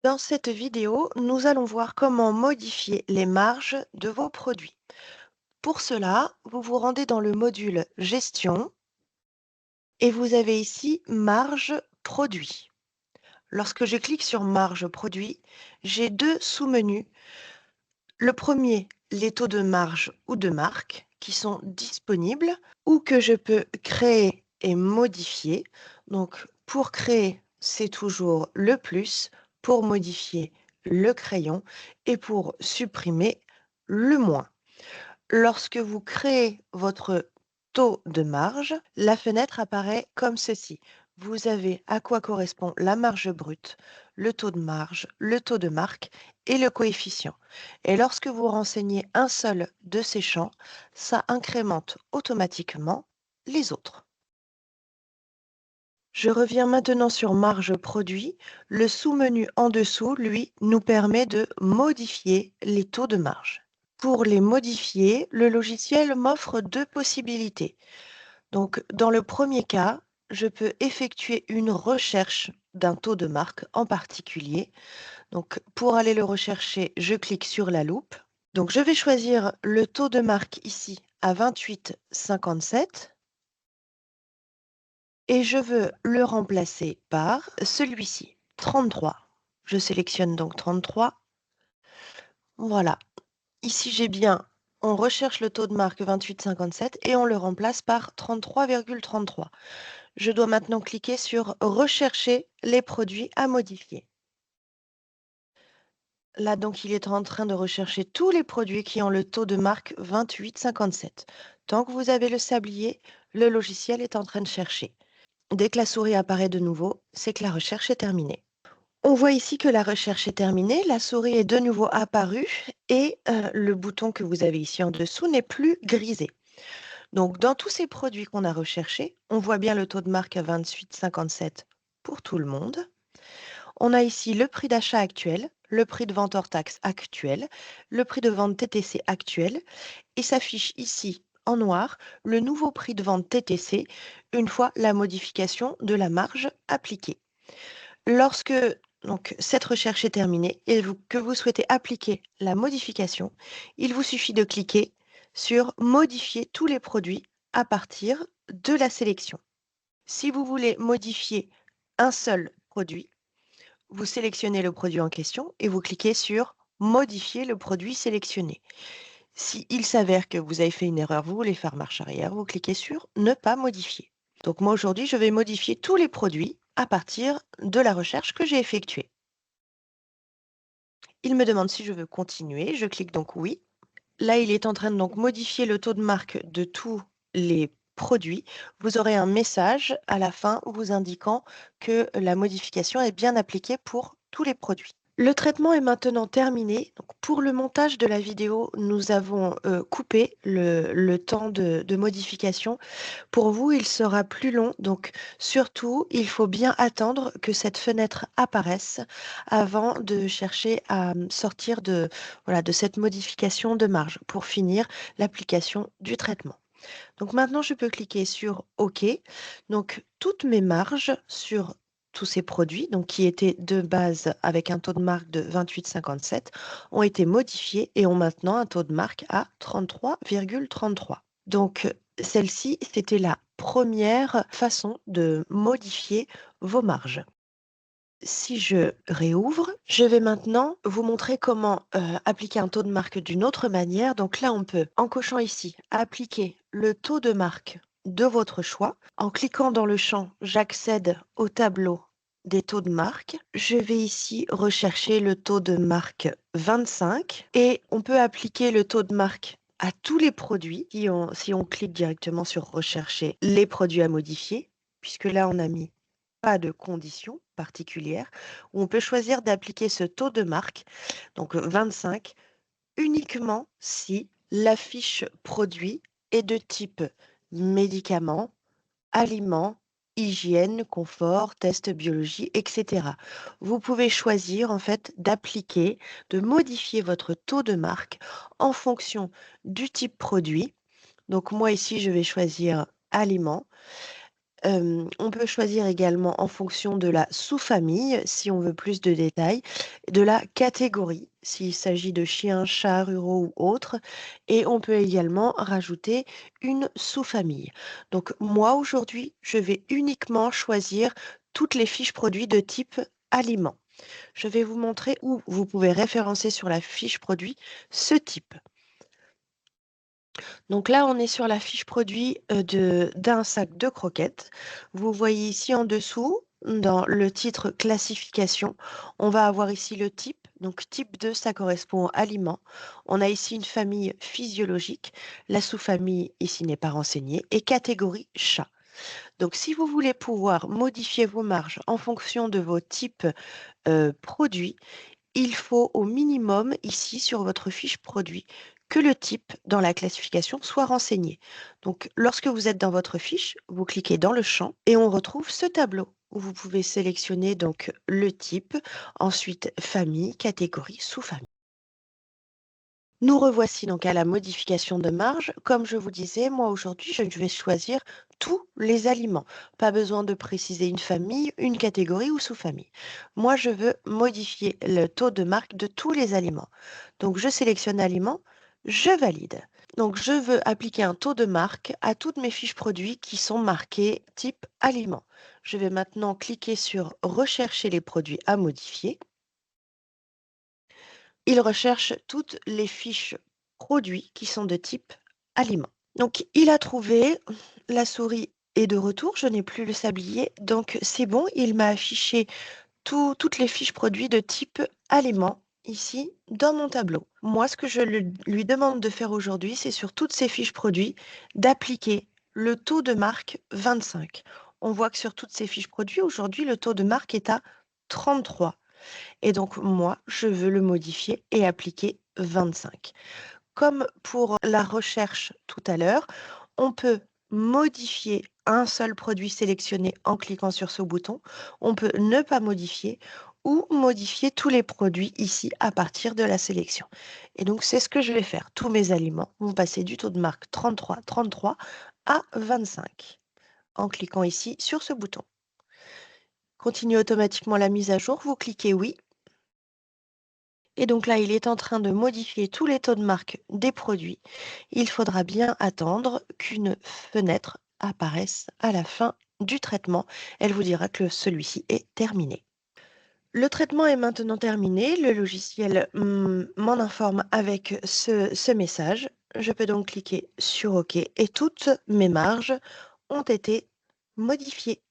Dans cette vidéo, nous allons voir comment modifier les marges de vos produits. Pour cela, vous vous rendez dans le module Gestion et vous avez ici Marge produit. Lorsque je clique sur Marge produit, j'ai deux sous-menus. Le premier, les taux de marge ou de marque qui sont disponibles ou que je peux créer et modifier. Donc, pour créer, c'est toujours le plus, pour modifier, le crayon et pour supprimer, le moins. Lorsque vous créez votre taux de marge, la fenêtre apparaît comme ceci. Vous avez à quoi correspond la marge brute, le taux de marge, le taux de marque et le coefficient. Et lorsque vous renseignez un seul de ces champs, ça incrémente automatiquement les autres. Je reviens maintenant sur marge produit. Le sous-menu en dessous, lui, nous permet de modifier les taux de marge. Pour les modifier, le logiciel m'offre deux possibilités. Donc, dans le premier cas, je peux effectuer une recherche d'un taux de marque en particulier. Donc, pour aller le rechercher, je clique sur la loupe. Donc, je vais choisir le taux de marque ici à 28,57 et je veux le remplacer par celui-ci, 33. Je sélectionne donc 33. Voilà. Ici, j'ai bien, on recherche le taux de marque 28,57 et on le remplace par 33,33. Je dois maintenant cliquer sur rechercher les produits à modifier. Là, donc, il est en train de rechercher tous les produits qui ont le taux de marque 28,57. Tant que vous avez le sablier, le logiciel est en train de chercher. Dès que la souris apparaît de nouveau, c'est que la recherche est terminée. On voit ici que la recherche est terminée, la souris est de nouveau apparue et le bouton que vous avez ici en dessous n'est plus grisé. Donc, dans tous ces produits qu'on a recherchés, on voit bien le taux de marque à 28,57 pour tout le monde. On a ici le prix d'achat actuel, le prix de vente hors taxe actuel, le prix de vente TTC actuel et s'affiche ici en noir le nouveau prix de vente TTC une fois la modification de la marge appliquée. Lorsque donc, cette recherche est terminée et que vous souhaitez appliquer la modification, il vous suffit de cliquer sur Modifier tous les produits à partir de la sélection. Si vous voulez modifier un seul produit, vous sélectionnez le produit en question et vous cliquez sur Modifier le produit sélectionné. S'il s'avère que vous avez fait une erreur, vous voulez faire marche arrière, vous cliquez sur Ne pas modifier. Donc moi aujourd'hui, je vais modifier tous les produits à partir de la recherche que j'ai effectuée. Il me demande si je veux continuer, je clique donc oui. Là, il est en train de donc modifier le taux de marque de tous les produits. Vous aurez un message à la fin vous indiquant que la modification est bien appliquée pour tous les produits. Le traitement est maintenant terminé. Donc, pour le montage de la vidéo, nous avons coupé le temps de modification. Pour vous, il sera plus long. Donc, surtout, il faut bien attendre que cette fenêtre apparaisse avant de chercher à sortir voilà, de cette modification de marge pour finir l'application du traitement. Donc maintenant, je peux cliquer sur OK. Donc toutes mes marges sur tous ces produits, donc qui étaient de base avec un taux de marque de 28,57, ont été modifiés et ont maintenant un taux de marque à 33,33. Donc celle-ci, c'était la première façon de modifier vos marges. Si je réouvre, je vais maintenant vous montrer comment appliquer un taux de marque d'une autre manière. Donc là, on peut, en cochant ici, appliquer le taux de marque de votre choix. En cliquant dans le champ J'accède au tableau des taux de marque, je vais ici rechercher le taux de marque 25 et on peut appliquer le taux de marque à tous les produits si on clique directement sur Rechercher les produits à modifier, puisque là, on a mis pas de conditions particulières, où on peut choisir d'appliquer ce taux de marque, donc 25, uniquement si la fiche produit est de type médicament, aliments, hygiène, confort, test biologie, etc. Vous pouvez choisir en fait d'appliquer, de modifier votre taux de marque en fonction du type produit. Donc moi ici, je vais choisir aliments. On peut choisir également en fonction de la sous-famille, si on veut plus de détails, de la catégorie, s'il s'agit de chiens, chats, ruraux ou autres, et on peut également rajouter une sous-famille. Donc moi, aujourd'hui, je vais uniquement choisir toutes les fiches produits de type aliments. Je vais vous montrer où vous pouvez référencer sur la fiche produit ce type. Donc là, on est sur la fiche produit d'un sac de croquettes. Vous voyez ici en dessous, dans le titre classification, on va avoir ici le type. Donc type 2, ça correspond au aliment. On a ici une famille physiologique. La sous-famille ici n'est pas renseignée. Et catégorie chat. Donc si vous voulez pouvoir modifier vos marges en fonction de vos types produits, il faut au minimum ici sur votre fiche produit que le type dans la classification soit renseigné. Donc lorsque vous êtes dans votre fiche, vous cliquez dans le champ et on retrouve ce tableau où vous pouvez sélectionner donc le type, ensuite famille, catégorie, sous-famille. Nous revoici donc à la modification de marge. Comme je vous disais, moi aujourd'hui, je vais choisir tous les aliments. Pas besoin de préciser une famille, une catégorie ou sous-famille. Moi, je veux modifier le taux de marque de tous les aliments. Donc, je sélectionne aliments, je valide. Donc, je veux appliquer un taux de marque à toutes mes fiches produits qui sont marquées type aliment. Je vais maintenant cliquer sur rechercher les produits à modifier. Il recherche toutes les fiches produits qui sont de type aliment. Donc, il a trouvé, la souris est de retour, je n'ai plus le sablier, donc c'est bon, il m'a affiché toutes les fiches produits de type aliment ici dans mon tableau. Moi, ce que je lui demande de faire aujourd'hui, c'est sur toutes ces fiches produits d'appliquer le taux de marque 25. On voit que sur toutes ces fiches produits, aujourd'hui, le taux de marque est à 33. Et donc, moi, je veux le modifier et appliquer 25. Comme pour la recherche tout à l'heure, on peut modifier un seul produit sélectionné en cliquant sur ce bouton. On peut ne pas modifier ou modifier tous les produits ici à partir de la sélection. Et donc, c'est ce que je vais faire. Tous mes aliments vont passer du taux de marque 33 à 25 en cliquant ici sur ce bouton. Continue automatiquement la mise à jour, vous cliquez oui. Et donc là, il est en train de modifier tous les taux de marque des produits. Il faudra bien attendre qu'une fenêtre apparaisse à la fin du traitement. Elle vous dira que celui-ci est terminé. Le traitement est maintenant terminé. Le logiciel m'en informe avec ce message. Je peux donc cliquer sur OK et toutes mes marges ont été modifiées.